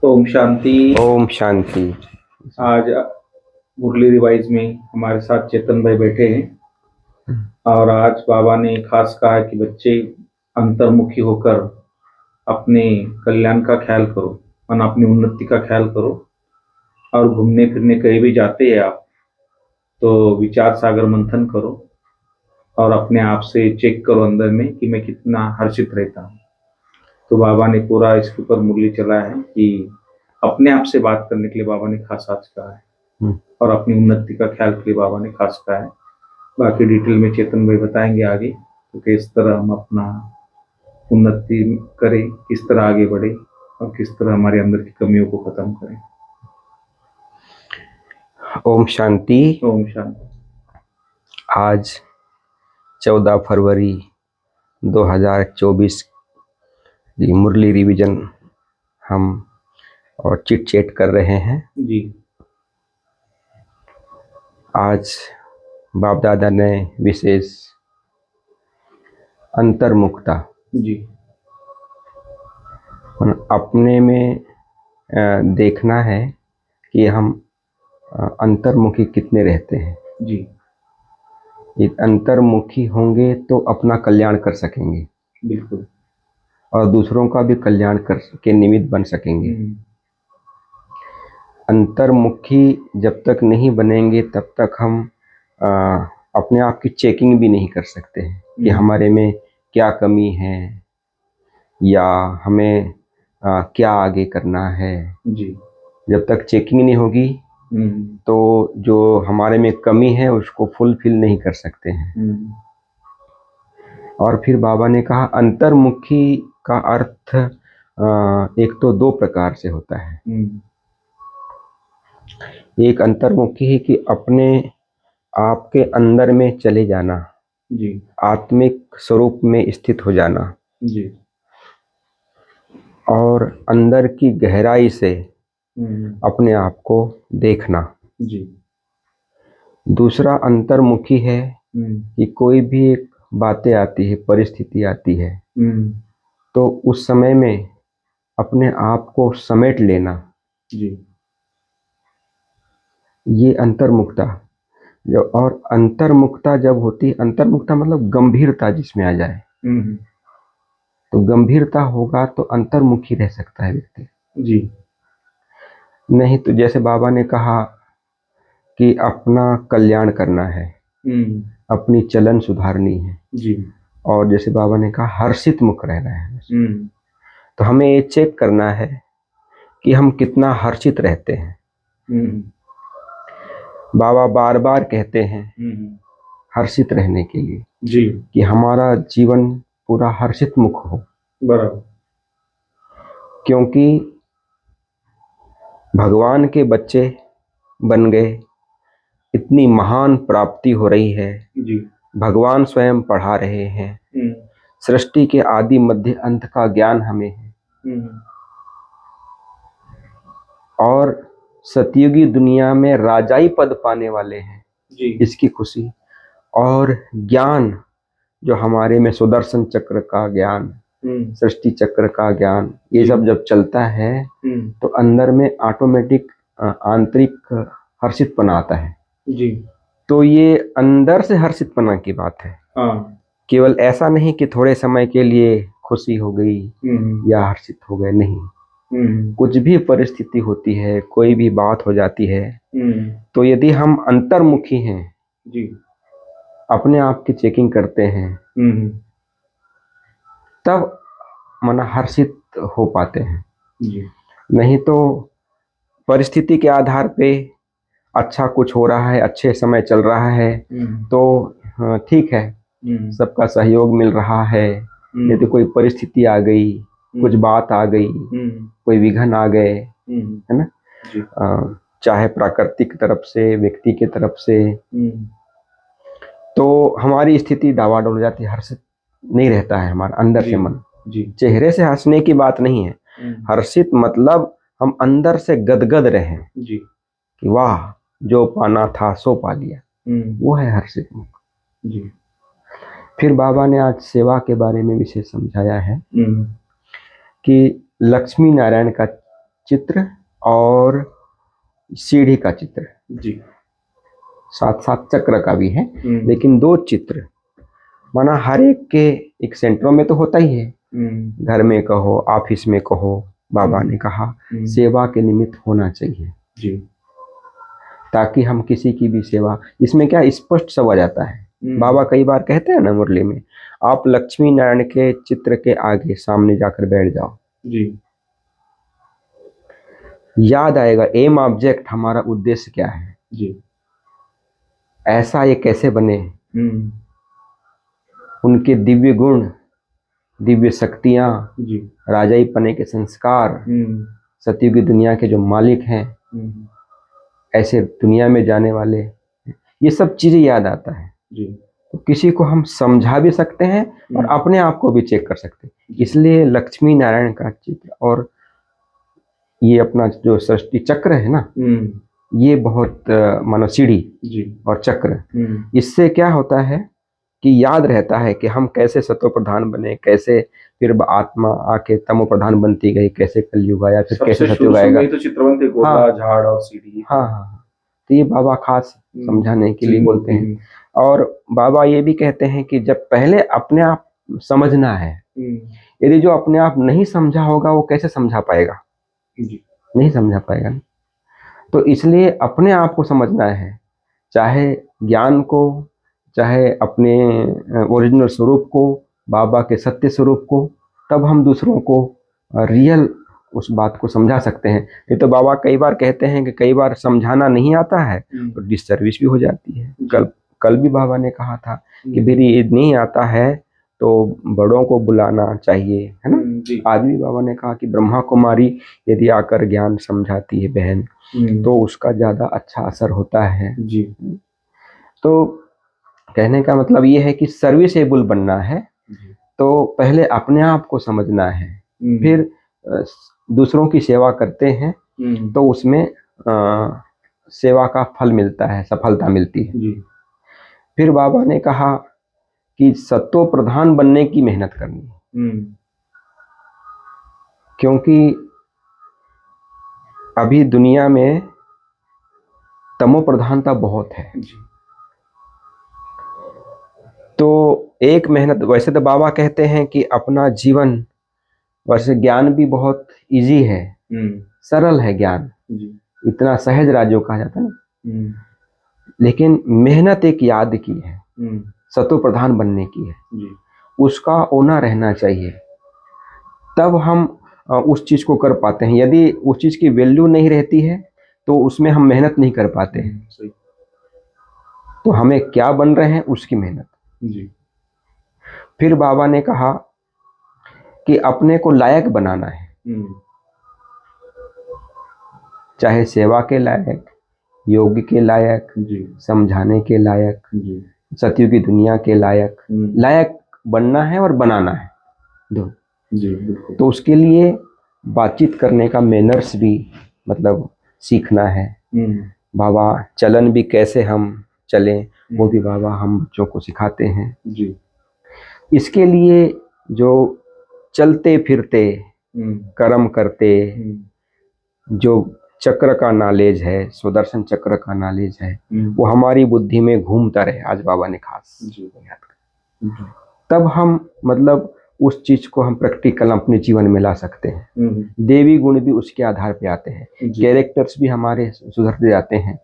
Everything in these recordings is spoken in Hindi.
ओम शांति। ओम शांति। आज मुरली रिवाइज में हमारे साथ चेतन भाई बैठे हैं और आज बाबा ने खास कहा है कि बच्चे अंतर्मुखी होकर अपने कल्याण का ख्याल करो, अपनी उन्नति का ख्याल करो। और घूमने फिरने कहीं भी जाते हैं आप तो विचार सागर मंथन करो और अपने आप से चेक करो अंदर में कि मैं कितना हर्षित रहता हूँ। तो बाबा ने पूरा इसके ऊपर मुरली चला है कि अपने आप से बात करने के लिए बाबा ने खास आज कहा है और अपनी उन्नति का ख्याल के लिए बाबा ने खास कहा है। बाकी डिटेल में चेतन भाई बताएंगे आगे तो किस तरह हम अपना उन्नति करें, किस तरह आगे बढ़े और किस तरह हमारे अंदर की कमियों को खत्म करें। ओम शांति। ओम शांति। आज 14 फरवरी 2024 की मुरली रिवीजन हम और चिट चैट कर रहे हैं जी। आज बाप दादा ने विशेष अंतर्मुखता जी। अपने में देखना है कि हम अंतर्मुखी कितने रहते हैं। जी। एक अंतर्मुखी होंगे तो अपना कल्याण कर सकेंगे, बिल्कुल। और दूसरों का भी कल्याण कर के निमित्त बन सकेंगे। अंतर्मुखी जब तक नहीं बनेंगे तब तक हम अपने आप की चेकिंग भी नहीं कर सकते हैं कि हमारे में क्या कमी है या हमें क्या आगे करना है। जी। जब तक चेकिंग नहीं होगी तो जो हमारे में कमी है उसको फुलफिल नहीं कर सकते हैं। और फिर बाबा ने कहा अंतर्मुखी का अर्थ एक तो दो प्रकार से होता है। एक अंतर्मुखी है कि अपने आपके अंदर में चले जाना, जी। आत्मिक स्वरूप में स्थित हो जाना, जी। और अंदर की गहराई से अपने आप को देखना। जी। दूसरा अंतर्मुखी है कि कोई भी एक बातें आती है, परिस्थिति आती है, तो उस समय में अपने आप को समेट लेना। जी। ये अंतर्मुखता जो, और अंतर्मुखता जब होती है, अंतर्मुखता मतलब गंभीरता जिसमें आ जाए, तो गंभीरता होगा तो अंतर्मुखी रह सकता है व्यक्ति। जी। नहीं तो जैसे बाबा ने कहा कि अपना कल्याण करना है, अपनी चलन सुधारनी है। जी। और जैसे बाबा ने कहा हर्षित मुख रहना है। तो हमें ये चेक करना है कि हम कितना हर्षित रहते हैं। बाबा बार बार कहते हैं हर्षित रहने के लिए जी, कि हमारा जीवन पूरा हर्षित मुख हो। बराबर। क्योंकि भगवान के बच्चे बन गए, इतनी महान प्राप्ति हो रही है। जी। भगवान स्वयं पढ़ा रहे हैं, सृष्टि के आदि मध्य अंत का ज्ञान हमें है। और सतयुगी दुनिया में राजाई पद पाने वाले हैं जी। इसकी खुशी और ज्ञान जो हमारे में सुदर्शन चक्र का ज्ञान, सृष्टि चक्र का ज्ञान, ये सब जब चलता है तो अंदर में ऑटोमेटिक आंतरिक हर्षितपना आता है जी। तो ये अंदर से हर्षितपना की बात है। केवल ऐसा नहीं कि थोड़े समय के लिए खुशी हो गई या हर्षित हो गए, नहीं। कुछ भी परिस्थिति होती है, कोई भी बात हो जाती है, तो यदि हम अंतर्मुखी हैं जी, अपने आप की चेकिंग करते हैं, तब मन हर्षित हो पाते हैं जी। नहीं तो परिस्थिति के आधार पे अच्छा कुछ हो रहा है, अच्छे समय चल रहा है तो ठीक है, सबका सहयोग मिल रहा है। यदि कोई परिस्थिति आ गई, कुछ बात आ गई, कोई विघ्न आ गए, है ना, चाहे प्राकृतिक तरफ से, व्यक्ति के तरफ से, तो हमारी स्थिति डावाडोल हो जाती है, हर्षित नहीं रहता है हमारा अंदर से मन जी। चेहरे से हंसने की बात नहीं है, हर्षित मतलब हम अंदर से गदगद रहें जी, कि वाह जो पाना था सो पा लिया, वो है हर्षित मुख जी। फिर बाबा ने आज सेवा के बारे में विशेष समझाया है कि लक्ष्मी नारायण का चित्र और सीढ़ी का चित्र, जी, साथ साथ चक्र का भी है, लेकिन 2 चित्र माना हर एक के एक सेंटरों में तो होता ही है। घर में कहो, ऑफिस में कहो, बाबा ने कहा सेवा के निमित्त होना चाहिए जी, ताकि हम किसी की भी सेवा, इसमें क्या स्पष्ट सब आ जाता है। बाबा कई बार कहते हैं ना मुरली में, आप लक्ष्मी नारायण के चित्र के आगे सामने जाकर बैठ जाओ जी, याद आएगा एम ऑब्जेक्ट, हमारा उद्देश्य क्या है जी, ऐसा ये कैसे बने, उनके दिव्य गुण, दिव्य शक्तियां, जी, राजाई पने के संस्कार, सतयुग की दुनिया के जो मालिक हैं, ऐसे दुनिया में जाने वाले, ये सब चीजें याद आता है जी, तो किसी को हम समझा भी सकते हैं और अपने आप को भी चेक कर सकते हैं। इसलिए लक्ष्मी नारायण का चित्र और ये अपना जो सृष्टि चक्र है ना, ये बहुत मानो सीढ़ी और चक्र, इससे क्या होता है कि याद रहता है कि हम कैसे सत्व प्रधान बने, कैसे फिर आत्मा आके तमो प्रधान बनती गई, कैसे कलयुग आया, फिर कैसे सत्युग आएगा। तो चित्रवन थे, गोला, झाड़ और सीढ़ी। हाँ, तो ये बाबा खास समझाने के लिए बोलते हैं। और बाबा ये भी कहते हैं कि जब पहले अपने आप समझना है, यदि जो अपने आप नहीं समझा होगा वो कैसे समझा पाएगा, नहीं समझा पाएगा। तो इसलिए अपने आप को समझना है, चाहे ज्ञान को, चाहे अपने ओरिजिनल स्वरूप को, बाबा के सत्य स्वरूप को, तब हम दूसरों को रियल उस बात को समझा सकते हैं। नहीं तो बाबा कई बार कहते हैं कि कई बार समझाना नहीं आता है तो डिससर्विस भी हो जाती है। कल भी बाबा ने कहा था कि मेरी ये नहीं आता है तो बड़ों को बुलाना चाहिए, है ना। आज भी बाबा ने कहा कि ब्रह्मा कुमारी यदि आकर ज्ञान समझाती है बहन तो उसका ज्यादा अच्छा असर होता है जी। तो कहने का मतलब ये है कि सर्विसेबल बनना है तो पहले अपने आप को समझना है, फिर दूसरों की सेवा करते हैं तो उसमें सेवा का फल मिलता है, सफलता मिलती है जी। फिर बाबा ने कहा कि सत्व प्रधान बनने की मेहनत करनी है, क्योंकि अभी दुनिया में तमो प्रधानता बहुत है जी। तो एक मेहनत, वैसे तो बाबा कहते हैं कि अपना जीवन, वैसे ज्ञान भी बहुत इजी है, सरल है ज्ञान जी। इतना सहज राज्यों कहा जाता है ना, लेकिन मेहनत एक याद की है, सत्व प्रधान बनने की है जी। उसका ओना रहना चाहिए, तब हम उस चीज को कर पाते हैं। यदि उस चीज की वैल्यू नहीं रहती है तो उसमें हम मेहनत नहीं कर पाते हैं। तो हमें क्या बन रहे हैं उसकी मेहनत जी। फिर बाबा ने कहा कि अपने को लायक बनाना है, चाहे सेवा के लायक, योग के लायक जी, समझाने के लायक जी, सतयुग की दुनिया के लायक, लायक बनना है और बनाना है दो जी। तो उसके लिए बातचीत करने का मैनर्स भी मतलब सीखना है। बाबा चलन भी कैसे हम चलें वो भी बाबा हम बच्चों को सिखाते हैं जी। इसके लिए जो चलते फिरते कर्म करते जो चक्र का नॉलेज है, सुदर्शन चक्र का नॉलेज है, वो हमारी बुद्धि में घूमता रहे, आज बाबा ने खास याद कर, तब हम मतलब उस चीज को हम प्रैक्टिकल अपने जीवन में ला सकते हैं। देवी गुण भी उसके आधार पे आते हैं, कैरेक्टर्स भी हमारे सुधरते जाते हैं।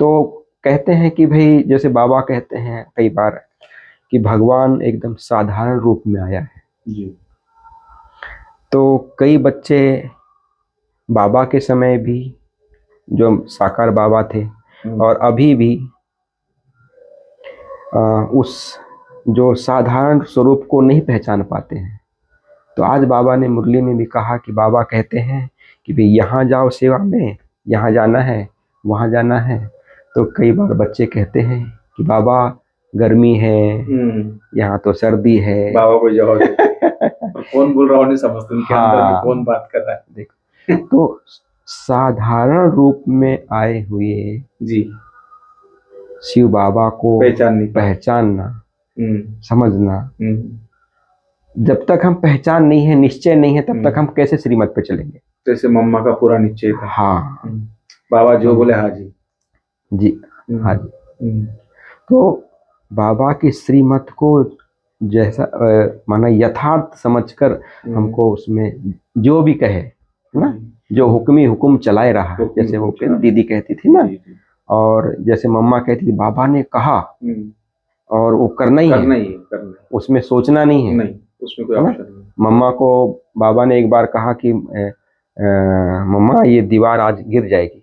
तो कहते हैं कि भाई जैसे बाबा कहते हैं कई बार कि भगवान एकदम साधारण रूप में आया है जी। तो कई बच्चे बाबा के समय भी जो साकार बाबा थे और अभी भी उस जो साधारण स्वरूप को नहीं पहचान पाते हैं। तो आज बाबा ने मुरली में भी कहा कि बाबा कहते हैं कि भाई यहाँ जाओ सेवा में, यहाँ जाना है, वहाँ जाना है। तो कई बार बच्चे कहते हैं कि बाबा गर्मी है, यहाँ तो सर्दी है, बाबा को जवाब कौन बोल रहा हो नहीं समझते, उनके अंदर में कौन बात कर रहा है। देखो तो साधारण रूप में आए हुए जी शिव बाबा को पहचानना, समझना, जब तक हम पहचान नहीं है, निश्चय नहीं है, तब तक हम कैसे श्रीमत पे चलेंगे। जैसे मम्मा का पूरा निश्चय था। हाँ, बाबा जो बोले हाजी जी, हाँ जी। तो बाबा की श्रीमत को जैसा माना यथार्थ समझकर हमको उसमें जो भी कहे ना, जो हुक्म चलाए रहा, जैसे वो दीदी कहती थी ना, और जैसे मम्मा कहती थी बाबा ने कहा और वो करना ही है, उसमें सोचना नहीं है, उसमें कोई ऑप्शन नहीं। मम्मा को बाबा ने एक बार कहा कि मम्मा ये दीवार आज गिर जाएगी,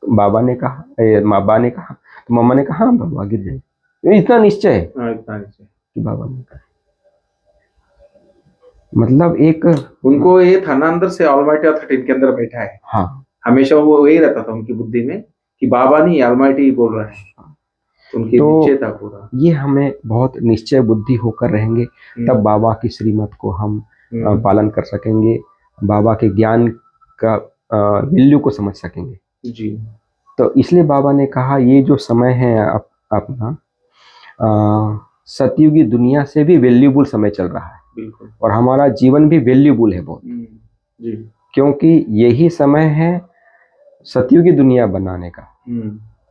बाबा ने कहा तो मम्मा ने कहा हाँ बाबा गिर जाएगी। इतना निश्चय है कि बाबा ने कहा, मतलब एक उनको ये था ना, अंदर से ऑलमाइटी अथॉरिटी इनके अंदर बैठा है। हाँ, हमेशा वो वही रहता था उनकी बुद्धि में कि बाबा नहीं, ऑलमाइटी बोल रहा है। उनकी निश्चय था पूरा। ये हमें बहुत निश्चय बुद्धि होकर रहेंगे, तब बाबा की श्रीमत को हम पालन कर सकेंगे, बाबा के ज्ञान का वैल्यू को समझ सकेंगे जी। तो इसलिए बाबा ने कहा ये जो समय है अपना सतयुगी दुनिया से भी वैल्यूबल समय चल रहा है। बिल्कुल। और हमारा जीवन भी वैल्यूबल है बहुत जी, क्योंकि यही समय है सतयुगी दुनिया बनाने का,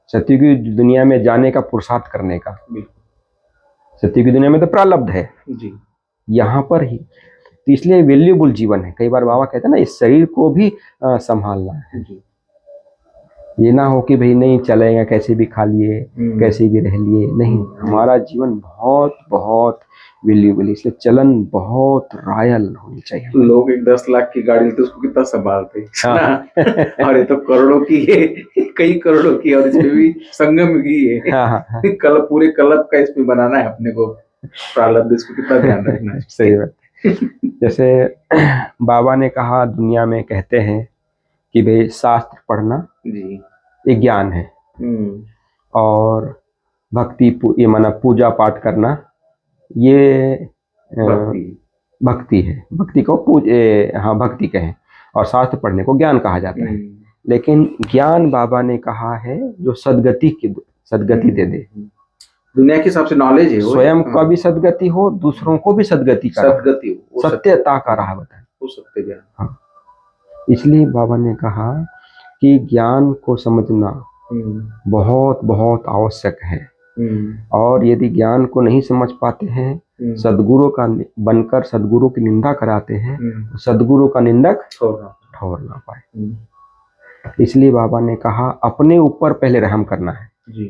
सतयुगी दुनिया में जाने का पुरुषार्थ करने का। सतयुगी दुनिया में तो प्रारब्ध है जी, यहाँ पर ही, तो इसलिए वैल्यूबल जीवन है। कई बार बाबा कहते हैं ना, इस शरीर को भी संभालना है जी। ये ना हो कि भाई नहीं चलेगा, कैसे भी खा लिए, कैसे भी रह लिए, नहीं, हमारा जीवन बहुत बहुत वैल्यूबल, इसलिए चलन बहुत रॉयल होनी चाहिए। लोग एक 10 लाख की गाड़ी लेते उसको कितना संभालते। हाँ। और ये तो करोड़ों की है, कई करोड़ों की, और इसमें भी संगम की है। हाँ। कल पूरे क्लब का इसमें बनाना है अपने को, प्रारब्ध, इसको कितना ध्यान रखना है। सही बात। जैसे बाबा ने कहा, दुनिया में कहते हैं कि भाई शास्त्र पढ़ना जी एक ज्ञान है, और भक्ति ये माना पूजा पाठ करना ये भक्ति है, भक्ति को हाँ भक्ति कहें, और शास्त्र पढ़ने को ज्ञान कहा जाता है। लेकिन ज्ञान बाबा ने कहा है जो सदगति दे दे, दुनिया के हिसाब से नॉलेज है, स्वयं का भी सदगति हो, दूसरों को भी सदगति का, सत्यता का राह बताए, वो सत्य ज्ञान। हाँ, इसलिए बाबा ने कहा कि ज्ञान को समझना बहुत बहुत आवश्यक है, और यदि ज्ञान को नहीं समझ पाते हैं, सदगुरु का बनकर सदगुरु की निंदा कराते हैं, तो सदगुरु का निंदक ठहर ना पाए। इसलिए बाबा ने कहा अपने ऊपर पहले रहम करना है जी।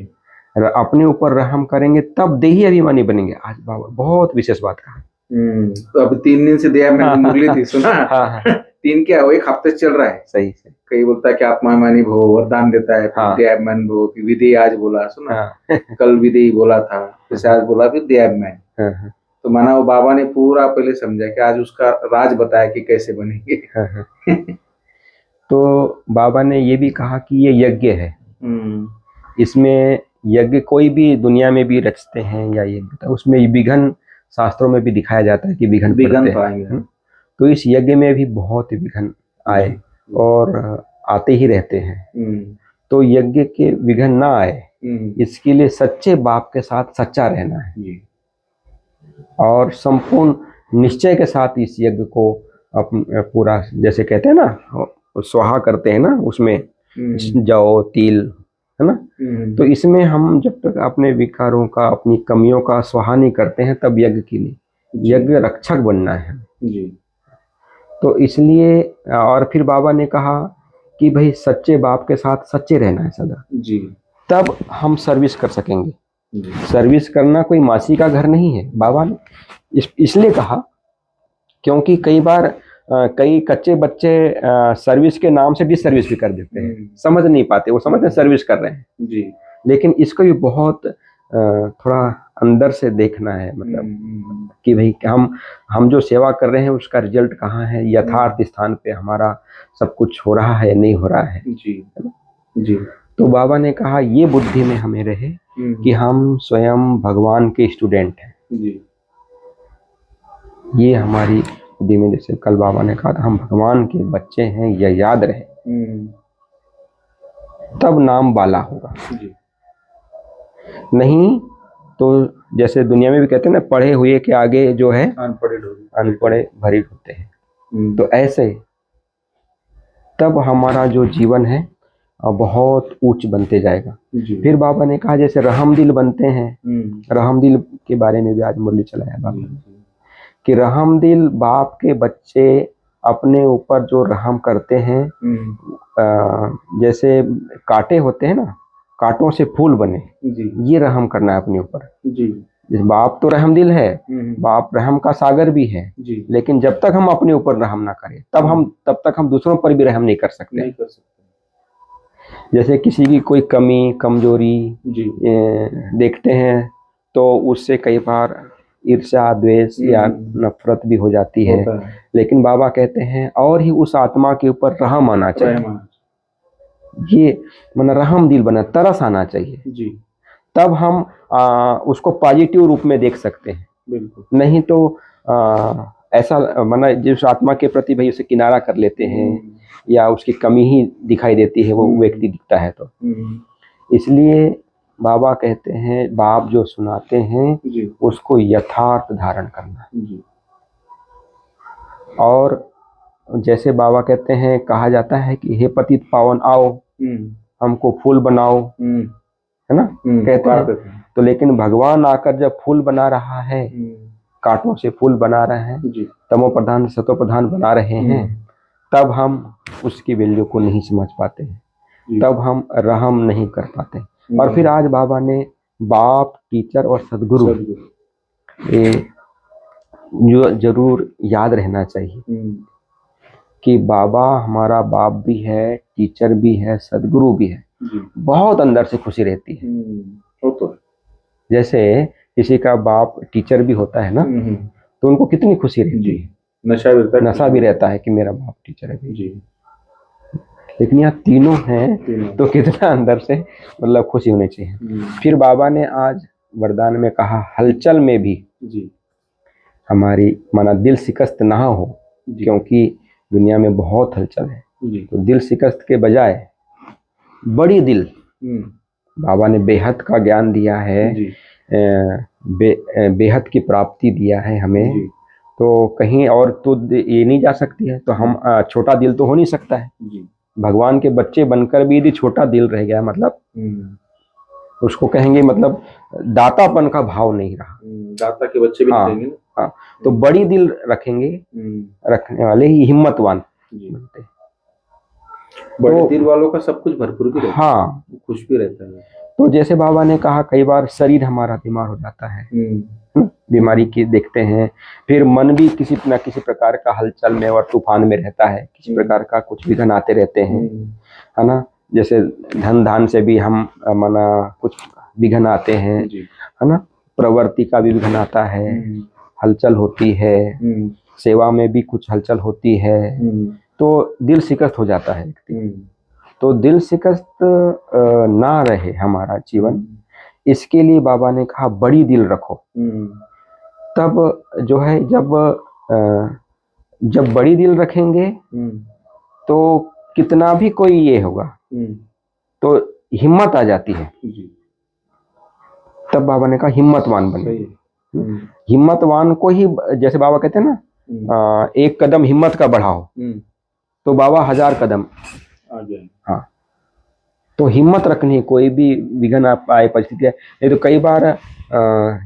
अपने ऊपर रहम करेंगे तब देही अभिमानी बनेंगे। आज बाबा बहुत विशेष बात कहा। तो अब 3 दिन से दिया मैंने मुरली थी सुना। हाँ। 3 क्या, 1 हफ्ते से चल रहा है। सही से कई बोलता है कि आत्माभिमानी भो, वरदान देता है, फिर दयाभिमान भो, फिर विधि आज बोला सुना। कल विधि बोला था, फिर आज बोला, फिर दयाभिमान। तो माना वो बाबा ने पूरा पहले समझा कि आज उसका राज बताया कि कैसे बनेंगे। तो बाबा ने ये भी कहा कि ये यज्ञ है, इसमें यज्ञ कोई भी दुनिया में भी रचते हैं या यज्ञ, उसमें विघ्न शास्त्रों में भी दिखाया जाता है कि विघ्न पाएंगे। तो इस यज्ञ में भी बहुत विघ्न आए और आते ही रहते हैं। तो यज्ञ के विघ्न ना आए, इसके लिए सच्चे बाप के साथ सच्चा रहना है, और संपूर्ण निश्चय के साथ इस यज्ञ को पूरा, जैसे कहते हैं ना स्वाहा करते हैं ना, उसमें जौ तिल है ना, तो इसमें हम जब तक अपने विकारों का, अपनी कमियों का स्वाहा नहीं करते हैं, तब यज्ञ की नहीं, यज्ञ रक्षक बनना है जी। तो इसलिए, और फिर बाबा ने कहा कि भाई सच्चे बाप के साथ सच्चे रहना है सदा जी, तब हम सर्विस कर सकेंगे। सर्विस करना कोई मासी का घर नहीं है, बाबा ने इसलिए कहा क्योंकि कई बार कई कच्चे बच्चे सर्विस के नाम से डिसर्विस भी कर देते हैं, समझ नहीं पाते, वो समझते हैं सर्विस कर रहे हैं जी, लेकिन इसको भी बहुत थोड़ा अंदर से देखना है, मतलब कि भाई हम जो सेवा कर रहे हैं उसका रिजल्ट कहाँ है, यथार्थ स्थान पे हमारा सब कुछ हो रहा है नहीं हो रहा है जी जी। तो बाबा ने कहा ये बुद्धि में हमें रहे कि हम स्वयं भगवान के स्टूडेंट हैं जी। ये हमारी बुद्धि में, जैसे कल बाबा ने कहा था हम भगवान के बच्चे हैं, यह याद रहे, तब नाम बाला होगा जी। नहीं तो जैसे दुनिया में भी कहते हैं ना, पढ़े हुए के आगे जो है अनपढ़े भरी होते हैं। तो ऐसे तब हमारा जो जीवन है बहुत ऊंच बनते जाएगा। फिर बाबा ने कहा जैसे रहमदिल बनते हैं, रहमदिल के बारे में भी आज मुरली चलाया बाबा ने, कि रहमदिल बाप के बच्चे अपने ऊपर जो रहम करते हैं, जैसे कांटे होते हैं ना, कांटों से फूल बने, ये रहम करना है अपने ऊपर। बाप तो रहमदिल है, बाप रहम का सागर भी है, लेकिन जब तक हम अपने ऊपर रहम ना करें तब तक हम दूसरों पर भी रहम नहीं कर सकते। जैसे किसी की कोई कमी कमजोरी देखते हैं तो उससे कई बार ईर्ष्या द्वेष या नफरत भी हो जाती है, लेकिन बाबा कहते हैं और ही उस आत्मा के ऊपर रहम आना चाहिए, ये मतलब रहम दिल बना, तरस आना चाहिए, तब हम उसको पॉजिटिव रूप में देख सकते हैं। बिल्कुल। नहीं तो ऐसा माना जिस आत्मा के प्रति भाई उसे किनारा कर लेते हैं या उसकी कमी ही दिखाई देती है वो व्यक्ति दिखता है, तो इसलिए बाबा कहते हैं बाप जो सुनाते हैं उसको यथार्थ धारण करना। और जैसे बाबा कहते हैं, कहा जाता है कि हे पतित पावन आओ हमको फूल बनाओ, है ना, कहते हैं। तो लेकिन भगवान आकर जब फूल बना रहा है, कांटों से फूल बना रहे हैं, तमो प्रधान सतो प्रधान बना रहे हैं, तब हम उसकी वैल्यू को नहीं समझ पाते हैं, तब हम रहम नहीं कर पाते। और फिर आज बाबा ने बाप, टीचर और सदगुरु ये जो जरूर याद रहना चाहिए कि बाबा हमारा बाप भी है, टीचर भी है, सदगुरु भी है। बहुत अंदर से खुशी रहती है। तो जैसे किसी का बाप टीचर भी होता है ना, तो उनको कितनी खुशी रहती है, नशा भी रहता है कि मेरा बाप टीचर है जी। लेकिन यहाँ तीनों हैं तो कितना अंदर से मतलब खुशी होनी चाहिए। फिर बाबा ने आज वरदान में कहा हलचल में भी हमारी माना दिल शिकस्त ना हो, क्योंकि दुनिया में बहुत हलचल है, तो दिल शिकस्त के बजाय बड़ी दिल, बाबा ने बेहद का ज्ञान दिया है, बेहद की प्राप्ति दिया है हमें, तो कहीं और तो ये नहीं जा सकती है, तो हम छोटा दिल तो हो नहीं सकता है। भगवान के बच्चे बनकर भी यदि छोटा दिल रह गया, मतलब उसको कहेंगे मतलब दातापन का भाव नहीं रहा, दाता के बच्चे भी कहेंगे ना। हाँ, तो बड़ी दिल रखेंगे, रखने वाले ही हिम्मतवान बनते हैं। बड़े दिल वालों का सब कुछ भरपूर भी रहता है, हाँ, खुश भी रहता है। तो जैसे बाबा ने कहा कई बार शरीर हमारा बीमार हो जाता है, बीमारी की देखते हैं, फिर मन भी किसी न किसी प्रकार का हलचल में और तूफान में रहता है, किसी प्रकार का कुछ विघ्न आते रहते हैं, है ना। जैसे धन धान से भी हम माना कुछ विघ्न आते हैं, है ना, प्रवृत्ति का भी विघ्न आता है, हलचल होती है, सेवा में भी कुछ हलचल होती है, तो दिल शिकस्त हो जाता है व्यक्ति। तो दिल शिकस्त ना रहे हमारा जीवन, इसके लिए बाबा ने कहा बड़ी दिल रखो। तब जो है जब बड़ी दिल रखेंगे तो कितना भी कोई ये होगा तो हिम्मत आ जाती है। तब बाबा ने कहा हिम्मतवान बने। हिम्मतवान को ही, जैसे बाबा कहते हैं ना, एक कदम हिम्मत का बढ़ाओ तो बाबा 1000 कदम आ जाए। हाँ, तो हिम्मत रखनी, कोई भी विघ्न आप आए परिस्थिति है, नहीं तो कई बार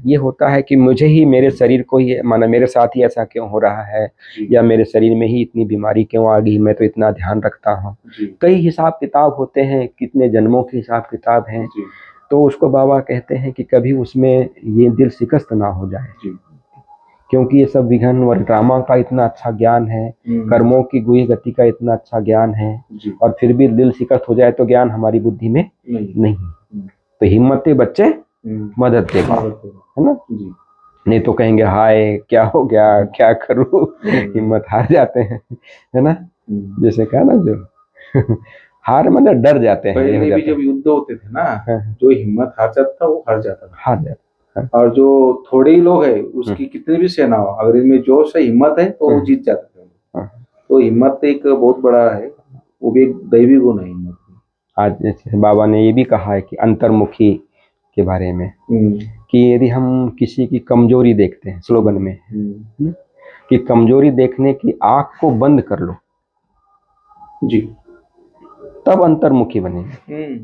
ये होता है कि मुझे ही, मेरे शरीर को ही, माना मेरे साथ ही ऐसा क्यों हो रहा है, या मेरे शरीर में ही इतनी बीमारी क्यों आ गई, मैं तो इतना ध्यान रखता हूँ। कई हिसाब किताब होते हैं, कितने जन्मों के हिसाब किताब हैं, तो उसको बाबा कहते हैं कि कभी उसमें ये दिल शिकस्त ना हो जाए, क्योंकि ये सब विघ्न और ड्रामा का इतना अच्छा ज्ञान है, कर्मों की गुही गति का इतना अच्छा ज्ञान है, और फिर भी दिल शिकस्त हो जाए तो ज्ञान हमारी बुद्धि में नहीं। तो हिम्मत बच्चे मदद देगा, है ना। नहीं तो कहेंगे हाय क्या हो गया, क्या करूं, हिम्मत हार जाते हैं, है ना। जैसे कहा ना, जो हार मतलब डर जाते हैं। पहले भी जब युद्ध होते थे ना, जो हिम्मत हार जाता था वो हार जाता, और जो थोड़े ही लोग हैं उसकी कितनी भी सेना हो, अगर इनमें जोश है, हिम्मत है, तो वो जीत जाते थे। तो हिम्मत एक बहुत बड़ा है, वो भी एक दैवी गुण है हिम्मत। आज जैसे बाबा ने ये भी कहा है कि अंतर्मुखी के बारे में कि यदि हम किसी की कमजोरी देखते हैं, स्लोगन में कि कमजोरी देखने की आंख को बंद कर लो जी, तब अंतर्मुखी बनेंगे।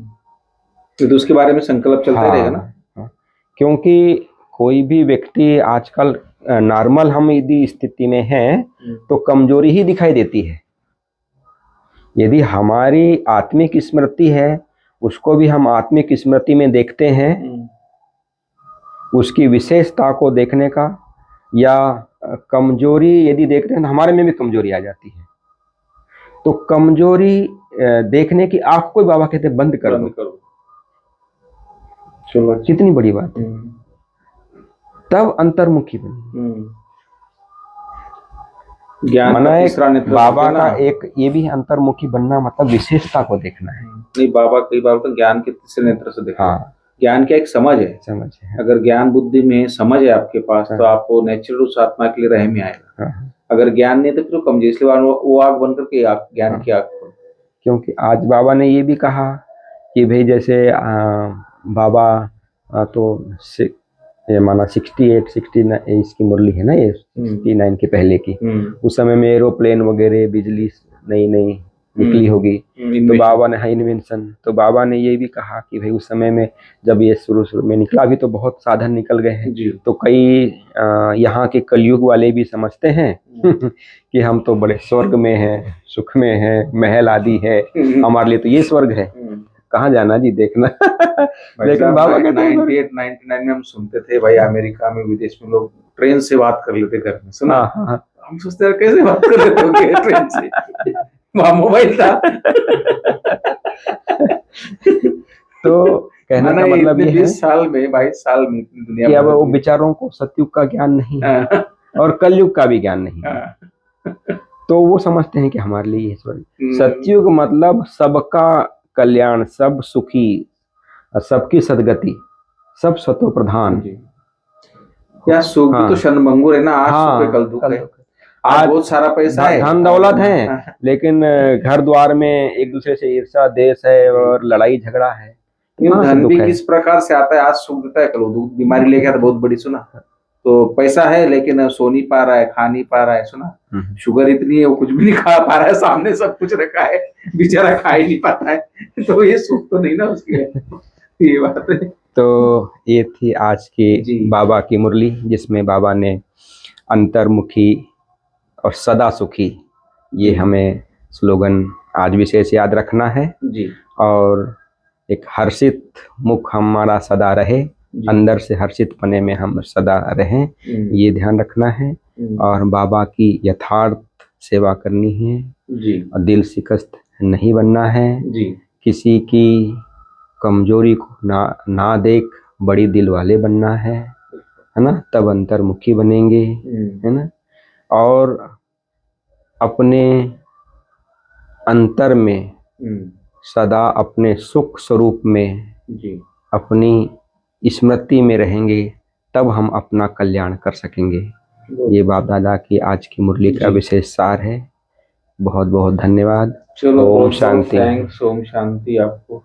तो उसके बारे में संकल्प चलता रहेगा ना। हाँ, क्योंकि कोई भी व्यक्ति आजकल नॉर्मल हम यदि स्थिति में हैं तो कमजोरी ही दिखाई देती है। यदि हमारी आत्मिक स्मृति है उसको भी हम आत्मिक स्मृति में देखते हैं, उसकी विशेषता को देखने का, या कमजोरी यदि देखते हैं तो हमारे में भी कमजोरी आ जाती है। तो कमजोरी देखने की आंख को बाबा कहते हैं बंद कर दो। चलो, कितनी बड़ी बात है। तब अंतर्मुखी बने। ज्ञान का तीसरा नेत्र बाबा का एक ये भी अंतर्मुखी बनना मतलब विशेषता को देखना है। नहीं, बाबा कई बार तो ज्ञान के तीसरे नेत्र से देखना। हाँ, ज्ञान क्या एक समझ है। अगर ज्ञान बुद्धि में समझ है आपके पास तो आपको नेचुरल उस आत्मा के लिए रह में आएगा। अगर ज्ञान नहीं तो फिर कमजोरी, इसलिए वो आग बन करके ज्ञान की आग। क्योंकि आज बाबा ने ये भी कहा कि भाई जैसे बाबा तो ये माना 68 69 इसकी मुरली है ना, ये 69 के पहले की, उस समय में एरोप्लेन वगैरह बिजली नई नई निकली होगी, तो बाबा ने इन्वेंशन, तो बाबा ने ये भी कहा कि भाई उस समय में जब ये शुरू में निकला, अभी तो बहुत साधन निकल गए हैं, तो कई यहाँ के कलयुग वाले भी समझते हैं कि हम तो बड़े स्वर्ग में हैं, सुख में हैं, महल आदि है, हमारे लिए तो ये स्वर्ग है, कहाँ जाना जी देखना। लेकिन बाबा कहते हैं 98 99 में हम सुनते थे भाई, अमेरिका में विदेश में लोग ट्रेन से बात कर लेते घर में, सुना। हम सोचते हैं कैसे बात कर लेते होंगे ट्रेन से, वहाँ मोबाइल था। तो कहना का मतलब ये है 20 साल में 22 साल में दुनिया कि अब वो बेचारों को सतयुग का ज्ञान नहीं है और कलयुग का भी ज्ञान नहीं है, तो वो समझते हैं कि हमारे लिए ये स्वर्ग। सतयुग मतलब सबका कल्याण, सब सुखी, सबकी सदगति, सब सतो प्रधान। या सुख तो क्षणभंगुर है ना, आज सुख है कल दुख है। आज बहुत सारा पैसा है, धन दौलत है, लेकिन घर द्वार में एक दूसरे से ईर्ष्या देश है और लड़ाई झगड़ा है। धन भी किस प्रकार से आता है, आज सुख देता है कल दुख। बीमारी लेके आता बहुत बड़ी, सुना। तो पैसा है लेकिन सो नहीं पा रहा है, खा नहीं पा रहा है, सुना। शुगर इतनी है वो कुछ भी नहीं खा पा रहा है, सामने सब कुछ रखा है, बेचारा खा ही नहीं पाता है, तो ये सुख तो नहीं ना उसके। ये बात है। तो ये थी आज की बाबा की मुरली, जिसमें बाबा ने अंतर्मुखी और सदा सुखी, ये हमें स्लोगन आज विशेष याद रखना है जी। और एक हर्षित मुख हमारा सदा रहे, अंदर से हर्षित पने में हम सदा रहें, ये ध्यान रखना है। और बाबा की यथार्थ सेवा करनी है जी। और दिल शिकस्त नहीं बनना है जी। किसी की कमजोरी को ना देख बड़ी दिल वाले बनना है ना, तब अंतर्मुखी बनेंगे, है ना। और अपने अंतर में सदा अपने सुख स्वरूप में जी। अपनी स्मृति में रहेंगे, तब हम अपना कल्याण कर सकेंगे। ये बाप दादा की आज की मुरली का विशेष सार है। बहुत बहुत धन्यवाद। चलो, ओम शांति। ओम शांति आपको।